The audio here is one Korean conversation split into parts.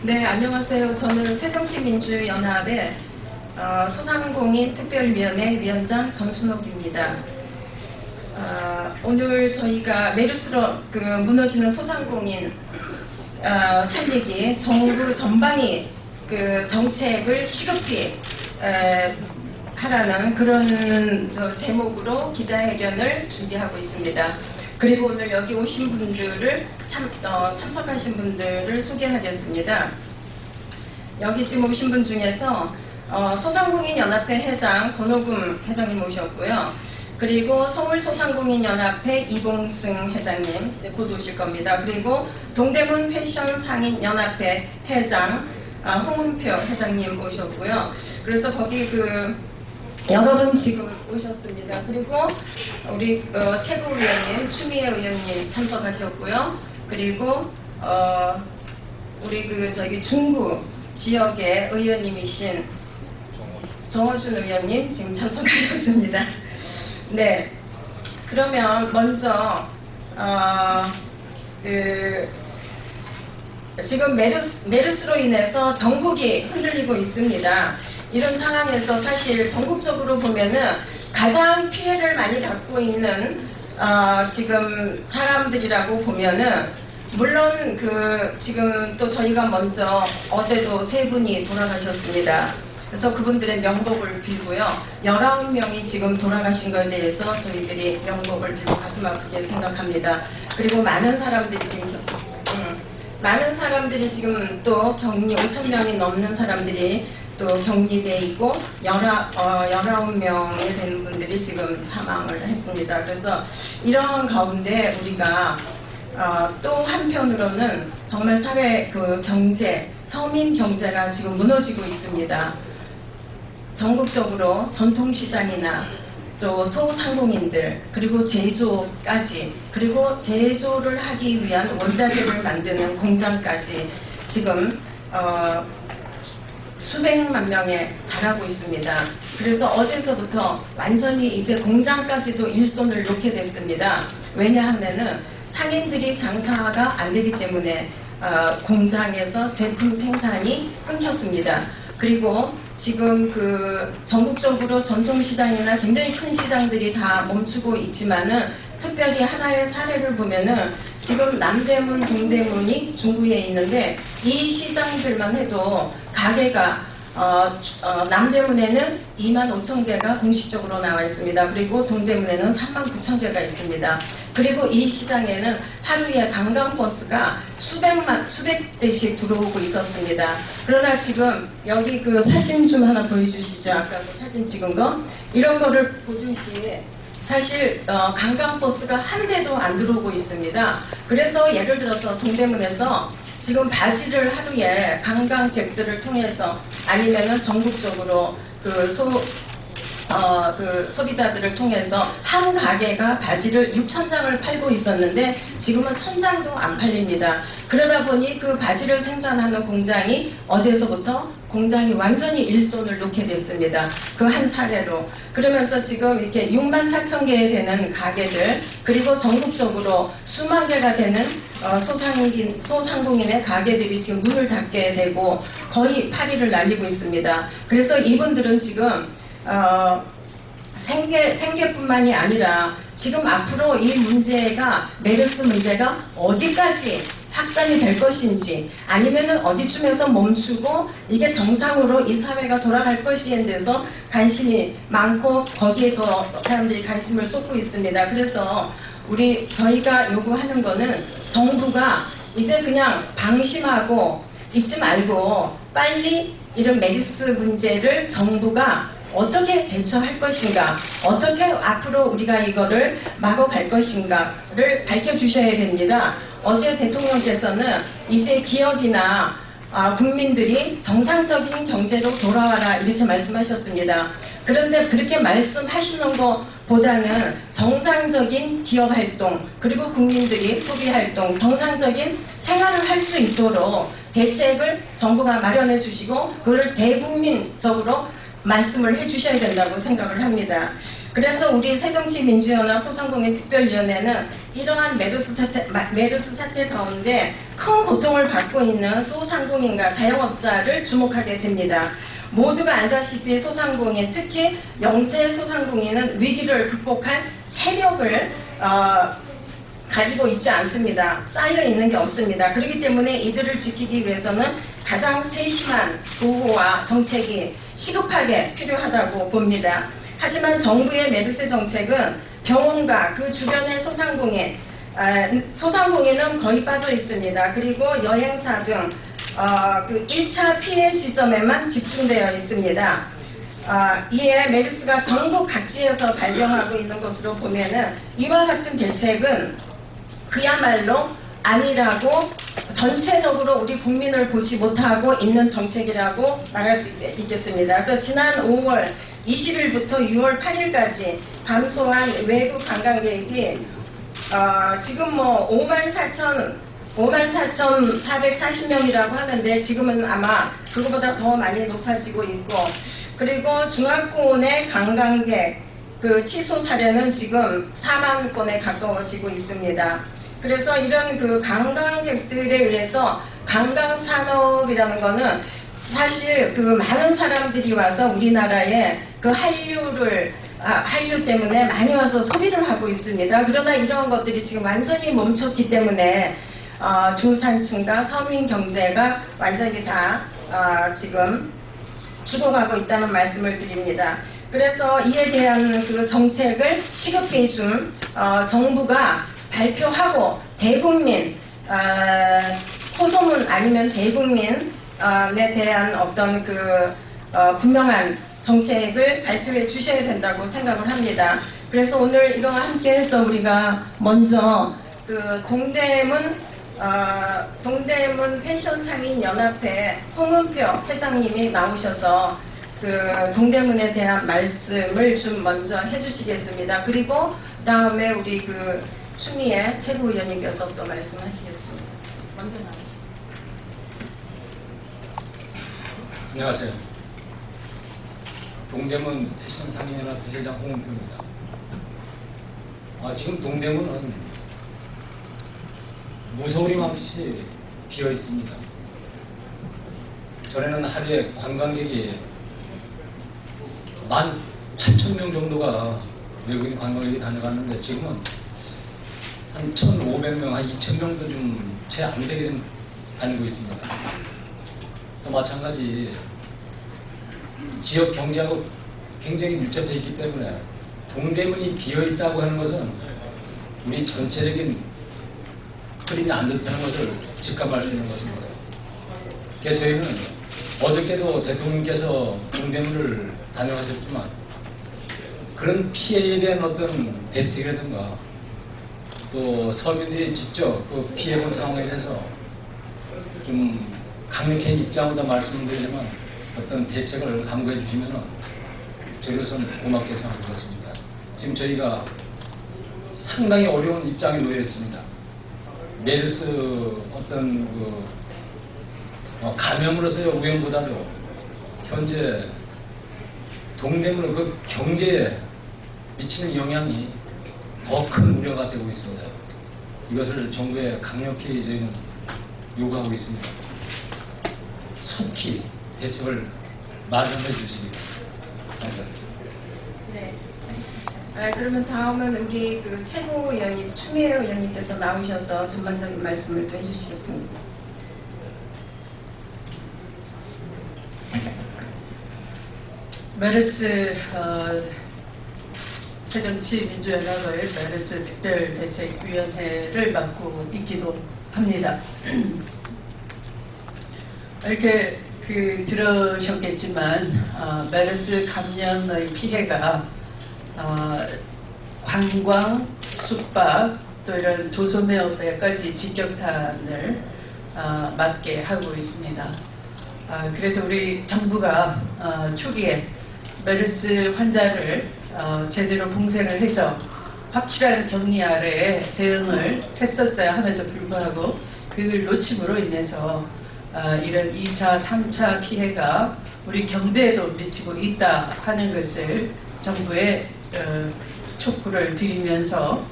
네, 안녕하세요. 저는 새정치민주연합의 소상공인 특별위원회 위원장 전순옥입니다. 오늘 저희가 메르스로 무너지는 소상공인 살리기에 정부 전반이 정책을 시급히 하라는 그런 제목으로 기자회견을 준비하고 있습니다. 그리고 오늘 여기 오신 분들을 참석하신 분들을 소개하겠습니다. 여기 지금 오신 분 중에서 소상공인연합회 회장 권호금 회장님 오셨고요. 그리고 서울소상공인연합회 이봉승 회장님 곧 오실 겁니다. 그리고 동대문 패션상인연합회 회장 홍은표 회장님 오셨고요. 그래서 거기 여러분 지금 오셨습니다. 그리고 우리 최고위원님 추미애 의원님 참석하셨고요. 그리고 우리 저기 중구 지역의 의원님이신 정호준 의원님 지금 참석하셨습니다. 네, 그러면 먼저 지금 메르스로 인해서 전국이 흔들리고 있습니다. 이런 상황에서 사실 전국적으로 보면은 가장 피해를 많이 받고 있는 지금 사람들이라고 보면은 물론 지금 또 저희가 먼저 어제도 3분이 돌아가셨습니다. 그래서 그분들의 명복을 빌고요. 19명이 지금 돌아가신 것에 대해서 저희들이 명복을 빌고 가슴 아프게 생각합니다. 그리고 많은 사람들이 지금 또 격리 5,000명이 넘는 사람들이 또 격리돼 있고 19명이 되는 분들이 지금 사망을 했습니다. 그래서 이런 가운데 우리가 또 한편으로는 정말 사회 경제, 서민 경제가 지금 무너지고 있습니다. 전국적으로 전통시장이나 또 소상공인들 그리고 제조까지 그리고 제조를 하기 위한 원자재를 만드는 공장까지 지금 수백만 명에 달하고 있습니다. 그래서 어제서부터 완전히 이제 공장까지도 일손을 놓게 됐습니다. 왜냐하면은 상인들이 장사가 안 되기 때문에 공장에서 제품 생산이 끊겼습니다. 그리고 지금 전국적으로 전통시장이나 굉장히 큰 시장들이 다 멈추고 있지만은 특별히 하나의 사례를 보면은 지금 남대문, 동대문이 중구에 있는데 이 시장들만 해도 가게가 남대문에는 25,000개가 공식적으로 나와 있습니다. 그리고 동대문에는 39,000개가 있습니다. 그리고 이 시장에는 하루에 관광버스가 수백 대씩 들어오고 있었습니다. 그러나 지금 여기 사진 좀 하나 보여주시죠. 아까 사진 찍은 거. 이런 거를 보듯이 사실 관광버스가 한 대도 안 들어오고 있습니다. 그래서 예를 들어서 동대문에서 지금 바지를 하루에 관광객들을 통해서 아니면은 전국적으로 소비자들을 통해서 한 가게가 바지를 6,000장을 팔고 있었는데 지금은 1,000장도 안 팔립니다. 그러다 보니 바지를 생산하는 공장이 어제서부터 공장이 완전히 일손을 놓게 됐습니다. 한 사례로. 그러면서 지금 이렇게 64,000개 되는 가게들 그리고 전국적으로 수만 개가 되는 소상공인의 가게들이 지금 문을 닫게 되고 거의 파리를 날리고 있습니다. 그래서 이분들은 지금 생계뿐만이 아니라 지금 앞으로 이 문제가 메르스 문제가 어디까지 확산이 될 것인지 아니면은 어디쯤에서 멈추고 이게 정상으로 이 사회가 돌아갈 것인지에 대해서 관심이 많고 거기에 더 사람들이 관심을 쏟고 있습니다. 그래서 저희가 요구하는 거는 정부가 이제 그냥 방심하고 있지 말고 빨리 이런 메르스 문제를 정부가 어떻게 대처할 것인가, 어떻게 앞으로 우리가 이거를 막아갈 것인가를 밝혀주셔야 됩니다. 어제 대통령께서는 이제 기업이나 국민들이 정상적인 경제로 돌아와라 이렇게 말씀하셨습니다. 그런데 그렇게 말씀하시는 것보다는 정상적인 기업 활동 그리고 국민들이 소비 활동 정상적인 생활을 할 수 있도록 대책을 정부가 마련해 주시고 그걸 대국민적으로 말씀을 해주셔야 된다고 생각을 합니다. 그래서 우리 새정치민주연합 소상공인특별위원회는 이러한 메르스 사태 가운데 큰 고통을 받고 있는 소상공인과 자영업자를 주목하게 됩니다. 모두가 알다시피 소상공인, 특히 영세 소상공인은 위기를 극복할 체력을 가지고 있지 않습니다. 쌓여 있는 게 없습니다. 그렇기 때문에 이들을 지키기 위해서는 가장 세심한 보호와 정책이 시급하게 필요하다고 봅니다. 하지만 정부의 메르스 정책은 병원과 그 주변의 소상공인은 거의 빠져 있습니다. 그리고 여행사 등 그 1차 피해 지점에만 집중되어 있습니다. 이에 메르스가 전국 각지에서 발병하고 있는 것으로 보면은 이와 같은 대책은 그야말로 아니라고 전체적으로 우리 국민을 보지 못하고 있는 정책이라고 말할 수 있겠습니다. 그래서 지난 5월 20일부터 6월 8일까지 감소한 외국 관광객이 지금 뭐 54,440명이라고 하는데 지금은 아마 그거보다 더 많이 높아지고 있고, 그리고 중화권의 관광객 그 취소 사례는 지금 4만 건에 가까워지고 있습니다. 그래서 이런 그 관광객들에 의해서 관광 산업이라는 거는 사실 그 많은 사람들이 와서 우리나라에 그 한류 때문에 많이 와서 소비를 하고 있습니다. 그러나 이러한 것들이 지금 완전히 멈췄기 때문에 중산층과 서민 경제가 완전히 다 지금 죽어가고 있다는 말씀을 드립니다. 그래서 이에 대한 그 정책을 시급히 좀 정부가 발표하고 대국민 호소문 아니면 대국민에 대한 어떤 그 분명한 정책을 발표해 주셔야 된다고 생각을 합니다. 그래서 오늘 이거와 함께해서 우리가 먼저 그 동대문 펜션 상인 연합회 홍은표 회장님이 나오셔서 그 동대문에 대한 말씀을 좀 먼저 해주시겠습니다. 그리고 다음에 우리 그 추미애 최고위원님께서 또 말씀하시겠습니다. 먼저 나오시죠. 안녕하세요. 동대문 패션 상인연합회 회장 홍은표입니다. 지금 동대문은 무서우리망치 비어 있습니다. 전에는 하루에 관광객이 18,000명 정도가 외국인 관광객이 다녀갔는데 지금은 한 1,500명, 한 2,000명도 좀 채 안 되게 좀 다니고 있습니다. 또 마찬가지 지역 경제하고 굉장히 밀접해 있기 때문에 동대문이 비어 있다고 하는 것은 우리 전체적인 흐름이 안 좋다는 것을 직감할 수 있는 것입니다. 그래서 저희는 어저께도 대통령께서 동대문을 다녀가셨지만 그런 피해에 대한 어떤 대책이라든가 또 서민들이 직접 그 피해본 상황에 대해서 좀 강력한 입장으로 말씀드리지만 어떤 대책을 강구해 주시면 저희로서는 고맙게 생각하겠습니다. 지금 저희가 상당히 어려운 입장에 놓여 있습니다. 메르스 어떤 그 감염으로서의 우연보다도 현재 동대문 그 경제에 미치는 영향이 더 큰 우려가 되고 있습니다. 이것을 정부에 강력히 저희는 요구하고 있습니다. 속히 대책을 마련해 주시기 바랍니다. 네. 그러면 다음은 우리 그 최고위원님 추미애 의원님께서 나오셔서 전반적인 말씀을 또 해주시겠습니다. 메르스 새정치민주연합의 메르스 특별대책위원회를 맡고 있기도 합니다. 이렇게 들으셨겠지만 메르스 감염의 피해가 관광, 숙박, 또 이런 도소매업에까지 직격탄을 맞게 하고 있습니다. 그래서 우리 정부가 초기에 메르스 환자를 제대로 봉쇄를 해서 확실한 격리 아래에 대응을 했었어야 함에도 불구하고 그걸 놓침으로 인해서 이런 2차, 3차 피해가 우리 경제에도 미치고 있다 하는 것을 정부에 촉구를 드리면서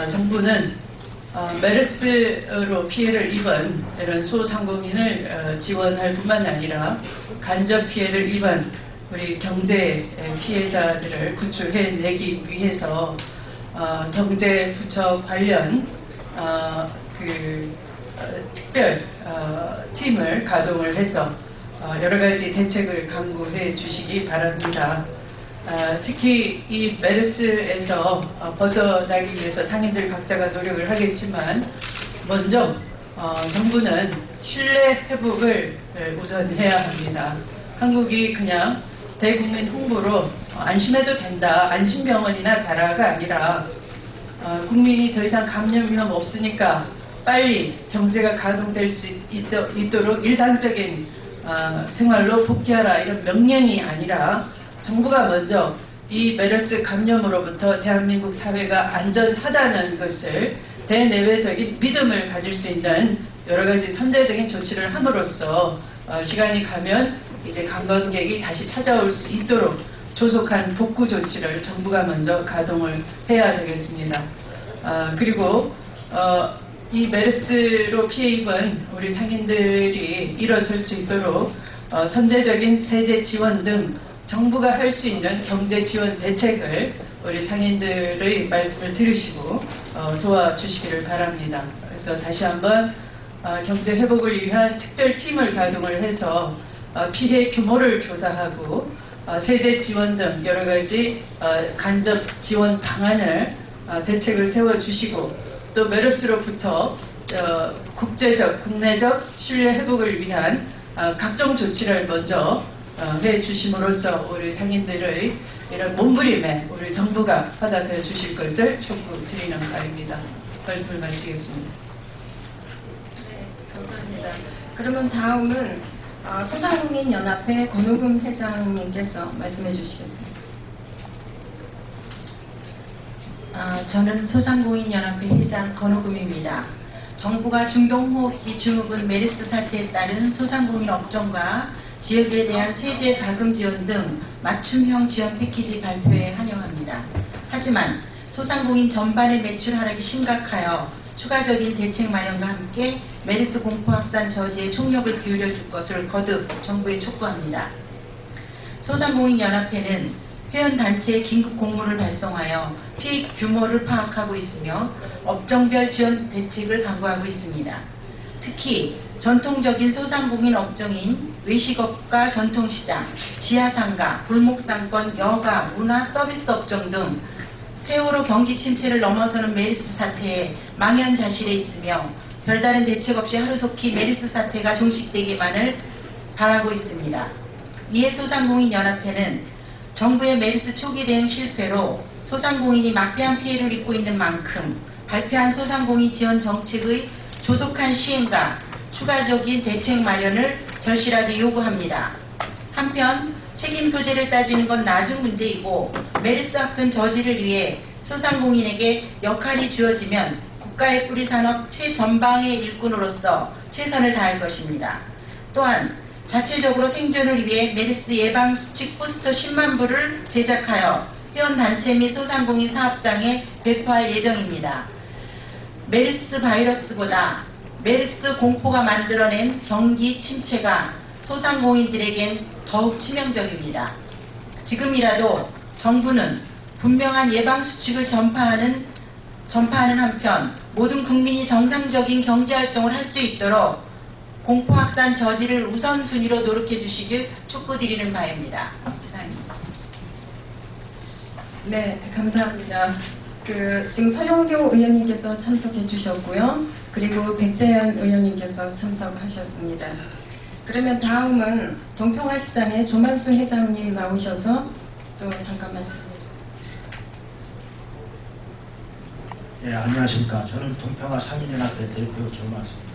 정부는 메르스로 피해를 입은 이런 소상공인을 지원할 뿐만 아니라 간접 피해를 입은 우리 경제 피해자들을 구출해내기 위해서 경제부처 관련 특별 팀을 가동을 해서 여러 가지 대책을 강구해 주시기 바랍니다. 특히 이 메르스에서 벗어나기 위해서 상인들 각자가 노력을 하겠지만 먼저 정부는 신뢰 회복을 우선 해야 합니다. 한국이 그냥 대국민 홍보로 안심해도 된다, 안심병원이나 가라가 아니라 국민이 더 이상 감염 위험 없으니까 빨리 경제가 가동될 수 있도록 일상적인 생활로 복귀하라, 이런 명령이 아니라 정부가 먼저 이 메르스 감염으로부터 대한민국 사회가 안전하다는 것을 대내외적인 믿음을 가질 수 있는 여러 가지 선제적인 조치를 함으로써 시간이 가면 이제 관광객이 다시 찾아올 수 있도록 조속한 복구 조치를 정부가 먼저 가동을 해야 되겠습니다. 그리고 이 메르스로 피해 입은 우리 상인들이 일어설 수 있도록 선제적인 세제 지원 등 정부가 할 수 있는 경제 지원 대책을 우리 상인들의 말씀을 들으시고 도와주시기를 바랍니다. 그래서 다시 한번 경제 회복을 위한 특별팀을 가동을 해서 피해 규모를 조사하고 세제 지원 등 여러 가지 간접 지원 방안을 대책을 세워주시고 또 메르스로부터 국제적, 국내적 신뢰 회복을 위한 각종 조치를 먼저 해주심으로써 우리 상인들의 이런 몸부림에 우리 정부가 화답해 주실 것을 촉구드리는 바입니다. 말씀을 마치겠습니다. 네, 감사합니다. 그러면 다음은 소상공인연합회 권호금 회장님께서 말씀해 주시겠습니다. 저는 소상공인연합회 회장 권호금입니다. 정부가 중동호흡기 증후군 메르스 사태에 따른 소상공인 업종과 지역에 대한 세제 자금 지원 등 맞춤형 지원 패키지 발표에 환영합니다. 하지만 소상공인 전반의 매출 하락이 심각하여 추가적인 대책 마련과 함께 메르스 공포 확산 저지에 총력을 기울여 줄 것을 거듭 정부에 촉구합니다. 소상공인연합회는 회원단체에 긴급 공문을 발송하여 피해 규모를 파악하고 있으며 업종별 지원 대책을 강구하고 있습니다. 특히 전통적인 소상공인 업종인 외식업과 전통시장, 지하상가, 골목상권, 여가, 문화, 서비스 업종 등 세월호 경기 침체를 넘어서는 메르스 사태에 망연자실해 있으며 별다른 대책 없이 하루속히 메르스 사태가 종식되기만을 바라고 있습니다. 이에 소상공인연합회는 정부의 메르스 초기 대응 실패로 소상공인이 막대한 피해를 입고 있는 만큼 발표한 소상공인 지원 정책의 조속한 시행과 추가적인 대책 마련을 절실하게 요구합니다. 한편 책임 소재를 따지는 건 나중 문제이고 메르스 확산 저지를 위해 소상공인에게 역할이 주어지면 국가의 뿌리산업 최전방의 일꾼으로서 최선을 다할 것입니다. 또한 자체적으로 생존을 위해 메르스 예방 수칙 포스터 10만 부를 제작하여 회원단체 및 소상공인 사업장에 배포할 예정입니다. 메르스 바이러스보다 메르스 공포가 만들어낸 경기 침체가 소상공인들에겐 더욱 치명적입니다. 지금이라도 정부는 분명한 예방 수칙을 전파하는 한편 모든 국민이 정상적인 경제활동을 할 수 있도록 공포 확산 저지를 우선순위로 노력해 주시길 촉구드리는 바입니다. 이상입니다. 네, 감사합니다. 지금 서영교 의원님께서 참석해 주셨고요. 그리고 백재현 의원님께서 참석하셨습니다. 그러면 다음은 동평화시장의 조만수 회장님 나오셔서 또 잠깐 말씀해 주세요. 네, 안녕하십니까. 저는 동평화 상인연합회 대표 조만수입니다.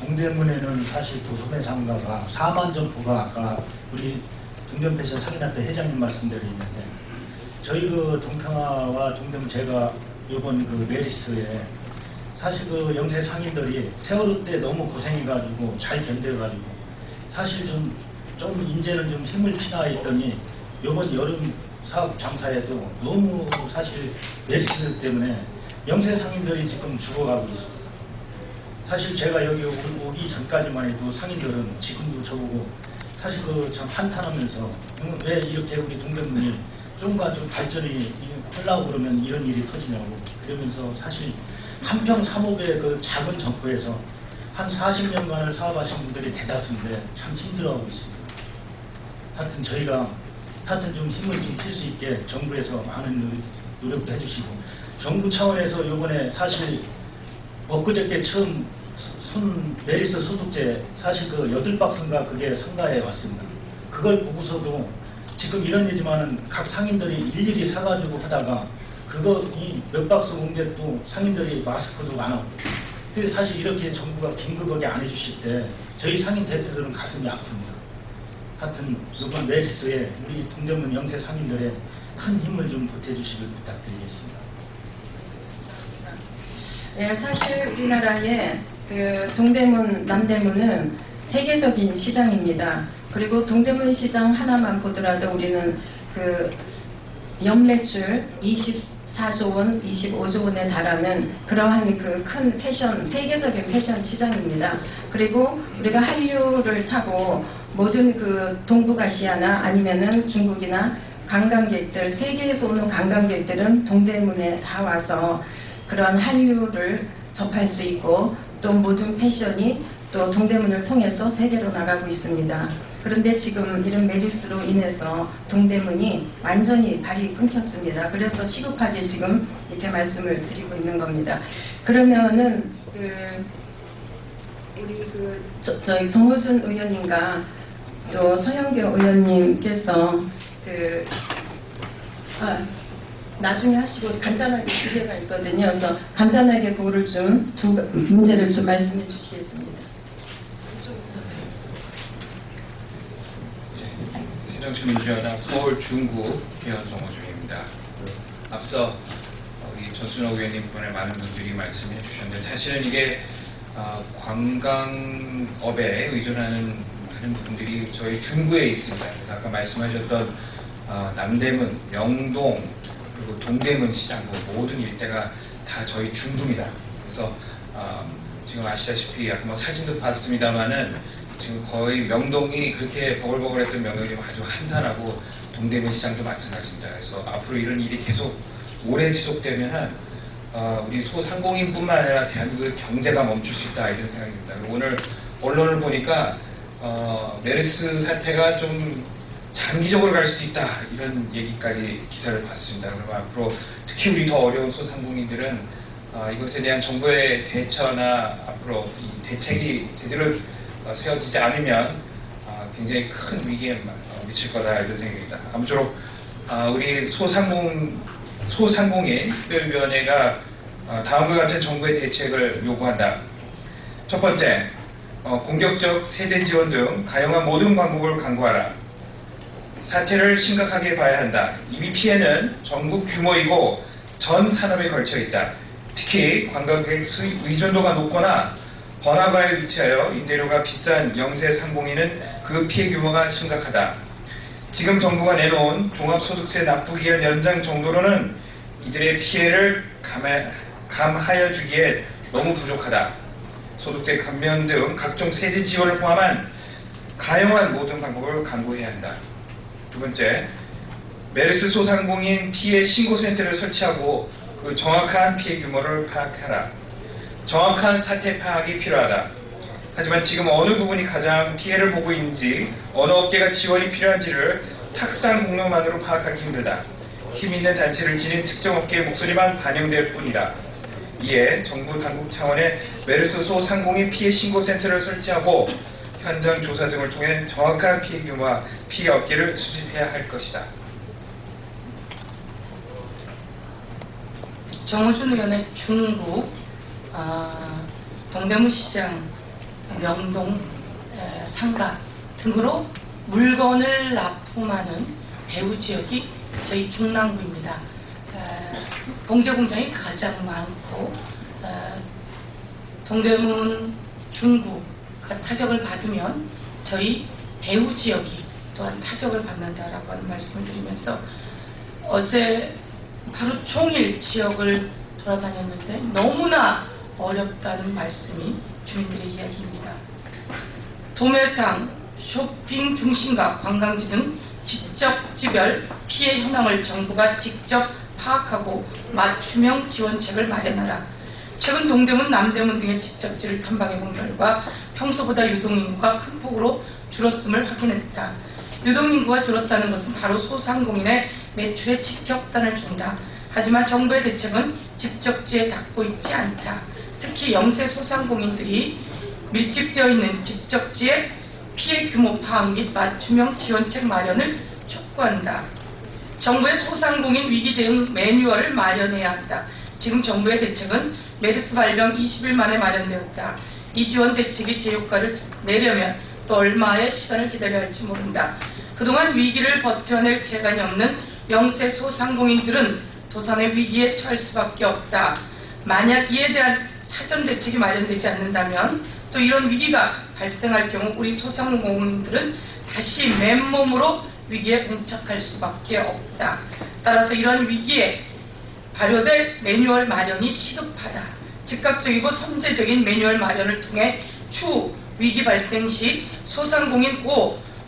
동대문에는 사실 도소매 상가가 4만 점포가 아까 우리 동대문에서 상인연합회 회장님 말씀대로 있는데 저희 동평화와 동대문 제가 이번 메르스에 사실 영세 상인들이 세월호 때 너무 고생해가지고 잘 견뎌가지고 사실 좀 이제는 좀 힘을 피나 했더니 이번 여름 사업 장사에도 너무 사실 메리트 때문에 영세 상인들이 지금 죽어가고 있습니다. 사실 제가 여기 오기 전까지만 해도 상인들은 지금도 저보고 사실 그 참 한탄하면서 왜 이렇게 우리 동대문이 좀과 좀 발전이 하려고 그러면 이런 일이 터지냐고 그러면서 사실 한평 3옥의 그 작은 점포에서 한 40년간을 사업하신 분들이 대다수인데 참 힘들어하고 있습니다. 하여튼 저희가 하여튼 좀 힘을 좀 필 수 있게 정부에서 많은 노력도 해주시고 정부 차원에서 요번에 사실 엊그저께 처음 메리스 소득제 사실 그 8박스인가 그게 상가에 왔습니다. 그걸 보고서도 지금 이런 얘기지만은 각 상인들이 일일이 사가지고 하다가 그거 이 몇 박스 온 게 또 상인들이 마스크도 안 하고 그래서 사실 이렇게 정부가 긴급하게 안 해주실 때 저희 상인 대표들은 가슴이 아픕니다. 하여튼 이번 메리스에 우리 동대문 영세 상인들의 큰 힘을 좀 보태주시길 부탁드리겠습니다. 예, 사실 우리나라의 그 동대문, 남대문은 세계적인 시장입니다. 그리고 동대문 시장 하나만 보더라도 우리는 그 연매출 24조 원, 25조 원에 달하는 그러한 그 큰 패션, 세계적인 패션 시장입니다. 그리고 우리가 한류를 타고 모든 그 동북아시아나 아니면은 중국이나 관광객들, 세계에서 오는 관광객들은 동대문에 다 와서 그런 한류를 접할 수 있고 또 모든 패션이 또 동대문을 통해서 세계로 나가고 있습니다. 그런데 지금 이런 메리스로 인해서 동대문이 완전히 발이 끊겼습니다. 그래서 시급하게 지금 이렇게 말씀을 드리고 있는 겁니다. 그러면은 우리 저희 정호준 의원님과 또 서영교 의원님께서 나중에 하시고 간단하게 기대가 있거든요. 그래서 간단하게 그거를 좀 두 문제를 좀 말씀해 주시겠습니다. 새정치민주연합 서울 중구 개헌 정호준입니다. 앞서 우리 전순호 의원님 분에 많은 분들이 말씀해 주셨는데 사실은 이게 관광업에 의존하는 많은 분들이 저희 중구에 있습니다. 그래서 아까 말씀하셨던 남대문, 명동 그리고 동대문 시장 모든 일대가 다 저희 중구입니다. 그래서 지금 아시다시피 아까 뭐 사진도 봤습니다만은 지금 거의 명동이 그렇게 버글버글했던 명동이 아주 한산하고 동대문 시장도 마찬가지입니다. 그래서 앞으로 이런 일이 계속 오래 지속되면은 우리 소상공인뿐만 아니라 대한민국의 경제가 멈출 수 있다 이런 생각이 듭니다. 오늘 언론을 보니까 메르스 사태가 좀 장기적으로 갈 수도 있다 이런 얘기까지 기사를 봤습니다. 그리고 앞으로 특히 우리 더 어려운 소상공인들은 이것에 대한 정부의 대처나 앞으로 이 대책이 제대로 세워지지 않으면 굉장히 큰 위기에 미칠 거다 이런 생각입니다. 아무쪼록 우리 소상공인 특별위원회가 다음과 같은 정부의 대책을 요구한다. 첫 번째, 공격적 세제 지원 등 가용한 모든 방법을 강구하라. 사태를 심각하게 봐야 한다. 이미 피해는 전국 규모이고 전 산업에 걸쳐 있다. 특히 관광객 수입 의존도가 높거나 번화가에 위치하여 임대료가 비싼 영세 상공인은 그 피해 규모가 심각하다. 지금 정부가 내놓은 종합소득세 납부기한 연장 정도로는 이들의 피해를 감하여 주기에 너무 부족하다. 소득세 감면 등 각종 세제 지원을 포함한 가용한 모든 방법을 강구해야 한다. 두 번째, 메르스 소상공인 피해 신고센터를 설치하고 그 정확한 피해 규모를 파악하라. 정확한 사태 파악이 필요하다. 하지만 지금 어느 부분이 가장 피해를 보고 있는지, 어느 업계가 지원이 필요한지를 탁상 공론만으로 파악하기 힘들다. 힘 있는 단체를 지닌 특정 업계의 목소리만 반영될 뿐이다. 이에 정부 당국 차원의 메르스 소상공인 피해 신고센터를 설치하고 현장 조사 등을 통해 정확한 피해 규모와 피해 업계를 수집해야 할 것이다. 정호준 의원의 중구, 동대문 시장, 명동, 상가 등으로 물건을 납품하는 배후 지역이 저희 중랑구입니다. 봉제 공장이 가장 많고 동대문, 중구가 타격을 받으면 저희 배후 지역이 또한 타격을 받는다라고 하는 말씀을 드리면서 어제 하루 종일 지역을 돌아다녔는데 너무나 어렵다는 말씀이 주민들의 이야기입니다. 도매상, 쇼핑 중심가, 관광지 등 직접지별 피해 현황을 정부가 직접 파악하고 맞춤형 지원책을 마련하라. 최근 동대문, 남대문 등의 직접지를 탐방해본 결과 평소보다 유동인구가 큰 폭으로 줄었음을 확인했다. 유동인구가 줄었다는 것은 바로 소상공인의 매출에 직격탄을 준다. 하지만 정부의 대책은 직접지에 닿고 있지 않다. 특히 영세 소상공인들이 밀집되어 있는 직접지의 피해 규모 파악 및 맞춤형 지원책 마련을 촉구한다. 정부의 소상공인 위기 대응 매뉴얼을 마련해야 한다. 지금 정부의 대책은 메르스 발병 20일 만에 마련되었다. 이 지원 대책이 제효과를 내려면 또 얼마의 시간을 기다려야 할지 모른다. 그동안 위기를 버텨낼 재간이 없는 영세 소상공인들은 도산의 위기에 처할 수밖에 없다. 만약 이에 대한 사전 대책이 마련되지 않는다면 또 이런 위기가 발생할 경우 우리 소상공인들은 다시 맨몸으로 위기에 봉착할 수밖에 없다. 따라서 이런 위기에 발효될 매뉴얼 마련이 시급하다. 즉각적이고 선제적인 매뉴얼 마련을 통해 추후 위기 발생 시 소상공인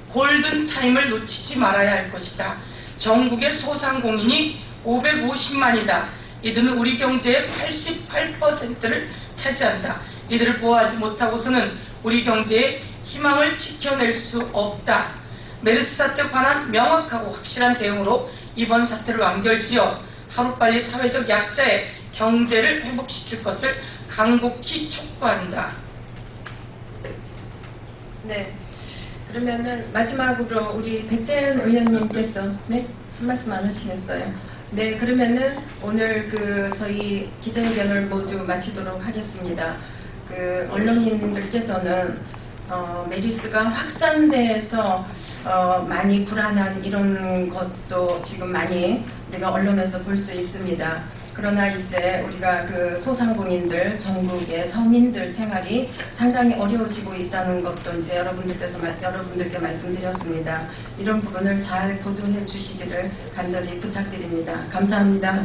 골든타임을 놓치지 말아야 할 것이다. 전국의 소상공인이 550만이다. 이들은 우리 경제의 88%를 차지한다. 이들을 보호하지 못하고서는 우리 경제의 희망을 지켜낼 수 없다. 메르스 사태에 관한 명확하고 확실한 대응으로 이번 사태를 완결지어 하루빨리 사회적 약자의 경제를 회복시킬 것을 간곡히 촉구한다. 네. 그러면은 마지막으로 우리 백재현 의원님께서 네? 한 말씀 안 하시겠어요? 네, 그러면은 오늘 저희 기자회견을 모두 마치도록 하겠습니다. 언론인들께서는 메르스가 확산돼서 많이 불안한 이런 것도 지금 많이 우리가 언론에서 볼 수 있습니다. 그러나 이제 우리가 소상공인들, 전국의 서민들 생활이 상당히 어려워지고 있다는 것도 이제 여러분들께 말씀드렸습니다. 이런 부분을 잘 보도해 주시기를 간절히 부탁드립니다. 감사합니다.